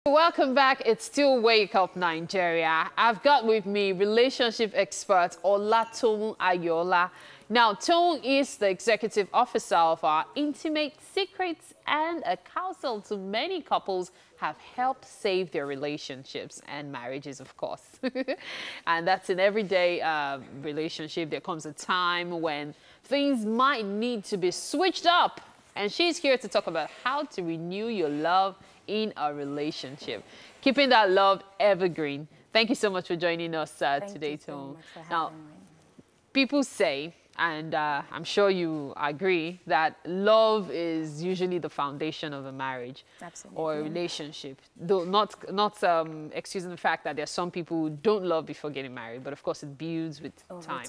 Welcome back. It's still Wake Up Nigeria. I've got with me relationship expert Olatoun Ayoola. Now, Toun is the executive officer of our Intimate Secrets and a counsel to many couples have helped save their relationships and marriages, of course. And that's an everyday relationship. There comes a time when things might need to be switched up. And she's here to talk about how to renew your love in a relationship, keeping that love evergreen. Thank you so much for joining us today, Toun. Now, people say, and I'm sure you agree, that love is usually the foundation of a marriage. Absolutely. Or a relationship. Though not excusing the fact that there are some people who don't love before getting married, but of course it builds with time.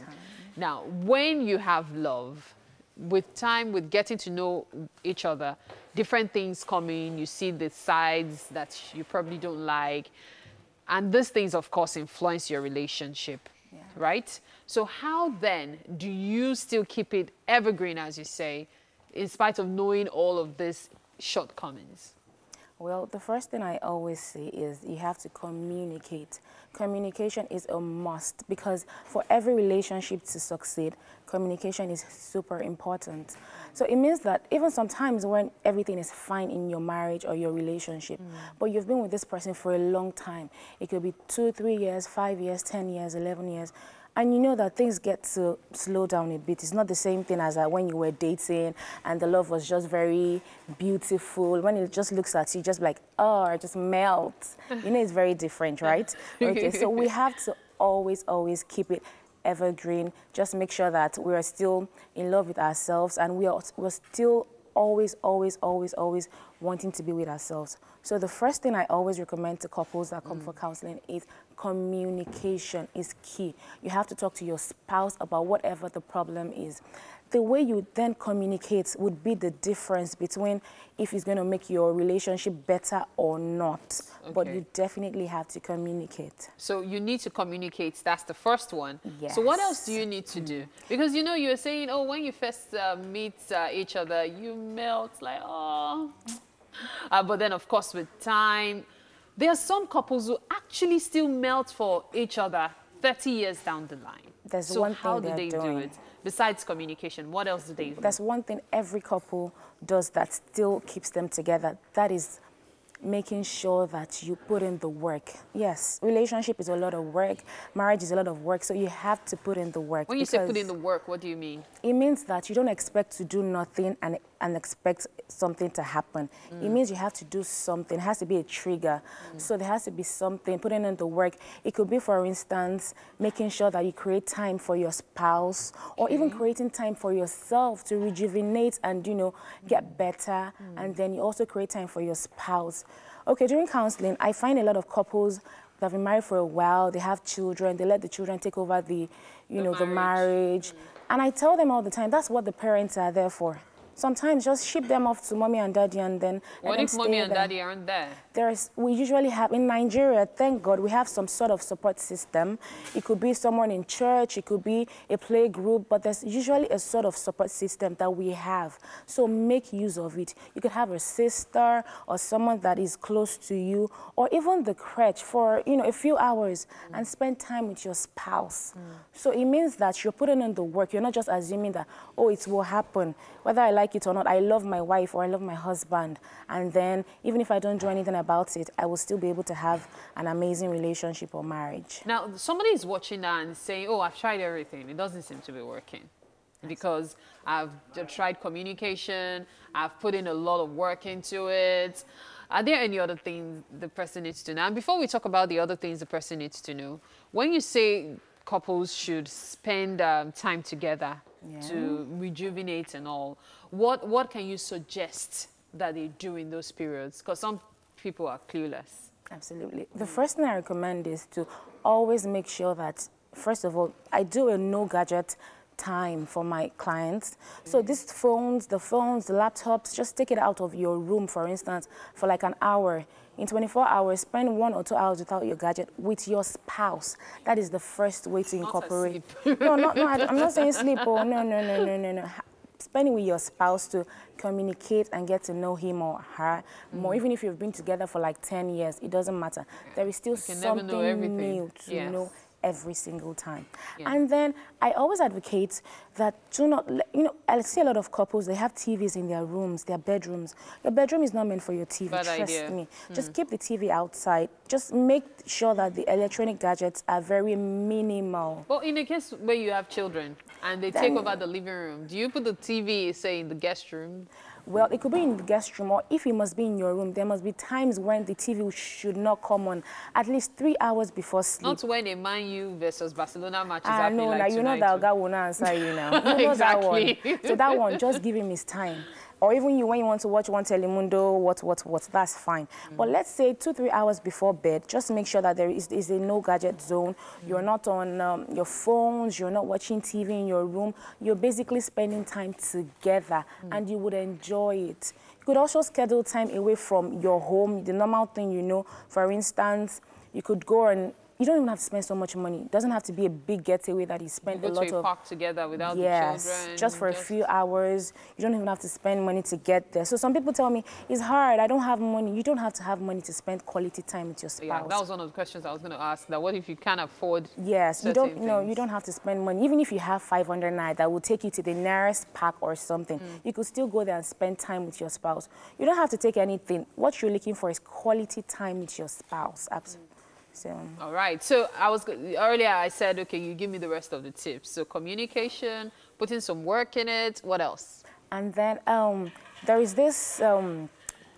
Now, when you have love, with time, with getting to know each other, different things come in, you see the sides that you probably don't like. And these things, of course, influence your relationship, right? So how then do you still keep it evergreen, as you say, in spite of knowing all of these shortcomings? Well, the first thing I always say is you have to communicate. Communication is a must because for every relationship to succeed, communication is super important. So it means that even sometimes when everything is fine in your marriage or your relationship, but you've been with this person for a long time, it could be 2, 3 years, 5 years, 10 years, 11 years, and you know that things get to slow down a bit. It's not the same thing as when you were dating and the love was just very beautiful. When it just looks at you, just like, oh, it just melts. You know, it's very different, right? Okay, so we have to always keep it evergreen. Just make sure that we are still in love with ourselves and we're still always wanting to be with ourselves. So the first thing I always recommend to couples that come for counseling is communication is key. You have to talk to your spouse about whatever the problem is. The way you then communicate would be the difference between if it's going to make your relationship better or not. Okay. But you definitely have to communicate. So you need to communicate. That's the first one. Yes. So what else do you need to do? Because, you know, you're saying, oh, when you first meet each other, you melt like, oh. But then, of course, with time, there are some couples who actually still melt for each other 30 years down the line. There's one thing how do they do it? Besides communication, what else do they do? There's one thing every couple does that still keeps them together. That is making sure that you put in the work. Yes, relationship is a lot of work. Marriage is a lot of work. So you have to put in the work. When you say put in the work, what do you mean? It means that you don't expect to do nothing and expect something to happen. It means you have to do something. It has to be a trigger. So there has to be something, putting in the work. It could be, for instance, making sure that you create time for your spouse or even creating time for yourself to rejuvenate and, you know, get better. And then you also create time for your spouse. Okay, during counseling, I find a lot of couples that have been married for a while, they have children, they let the children take over the marriage. And I tell them all the time, that's what the parents are there for. Sometimes just ship them off to mommy and daddy and then what if mommy and daddy aren't there? We usually have, in Nigeria, thank God, we have some sort of support system. It could be someone in church, it could be a play group, but there's usually a sort of support system that we have. So make use of it. You could have a sister or someone that is close to you, or even the crèche for, you know, a few hours and spend time with your spouse. So it means that you're putting in the work. You're not just assuming that, oh, it will happen. Whether I like it or not, I love my wife or I love my husband. And then even if I don't do anything about it, I will still be able to have an amazing relationship or marriage. Now, somebody is watching that and saying, oh, I've tried everything. It doesn't seem to be working. Because I've tried communication, I've put in a lot of work into it. Are there any other things the person needs to know? And before we talk about the other things the person needs to know, when you say couples should spend time together to rejuvenate and all, what can you suggest that they do in those periods? Because some people are clueless. Absolutely. The first thing I recommend is to always make sure that, first of all, I do a no gadget time for my clients. So these phones, the laptops, just take it out of your room, for instance, for like an hour. In 24 hours, spend 1 or 2 hours without your gadget with your spouse. That is the first way to incorporate. No, I'm not saying sleep. Oh, no. spending with your spouse to communicate and get to know him or her more. Even if you've been together for like 10 years, it doesn't matter. There is still something new to know every single time. And then I always advocate that do not, I see a lot of couples, they have TVs in their rooms, their bedrooms. Your bedroom is not meant for your TV, trust me. Just keep the TV outside. Just make sure that the electronic gadgets are very minimal. Well, in the case where you have children and they take over the living room, do you put the TV, say, in the guest room? Well, it could be in the guest room, or if it must be in your room, there must be times when the TV should not come on, at least 3 hours before sleep. Not when a Man U versus Barcelona match is happening no, like now you know that guy will not answer you now. You know exactly. That one. So that one, just give him his time. Or even you, when you want to watch one Telemundo, what, that's fine. But let's say 2-3 hours before bed, just make sure that there is a no gadget zone. You're not on your phones, you're not watching TV in your room. You're basically spending time together and you would enjoy it. You could also schedule time away from your home, the normal thing, For instance, you could go and you don't even have to spend so much money. It doesn't have to be a big getaway that you spend a lot of... Go to a park together without the children. Just for a few hours. You don't even have to spend money to get there. So some people tell me, it's hard, I don't have money. You don't have to have money to spend quality time with your spouse. Yeah, that was one of the questions I was going to ask. That what if you can't afford you don't have to spend money. Even if you have 500 naira that will take you to the nearest park or something, you could still go there and spend time with your spouse. You don't have to take anything. What you're looking for is quality time with your spouse. Absolutely. So. All right. So earlier I said, okay, you give me the rest of the tips. So communication, putting some work in it. What else? And then there is this,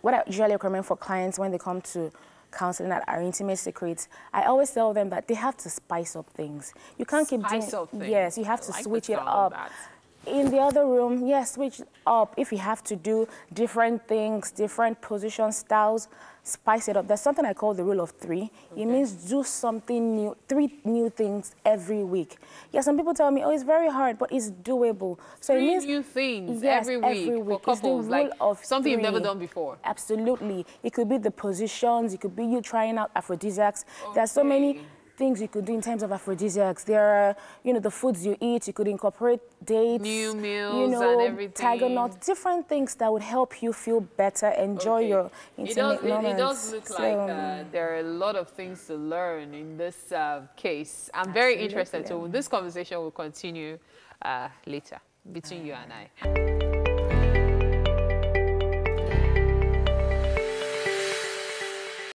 what I usually recommend for clients when they come to counseling at our intimate secrets, I always tell them that they have to spice up things. You can't keep doing, yes, you have to switch it up. In the other room, yes, switch up. If you have to do different things, different position styles, spice it up. There's something I call the rule of 3. It means do something new, 3 new things every week. Yeah, some people tell me, oh, it's very hard, but it's doable. So 3 it means new things every week for couples, like something you've never done before. Absolutely. It could be the positions. It could be you trying out aphrodisiacs. There are so many things you could do in terms of aphrodisiacs. There are, the foods you eat. You could incorporate dates, new meals, and everything. Tiger nuts, different things that would help you feel better, enjoy your intimate moments. It does look like there are a lot of things to learn in this case. I'm very interested. So this conversation will continue later between you and I.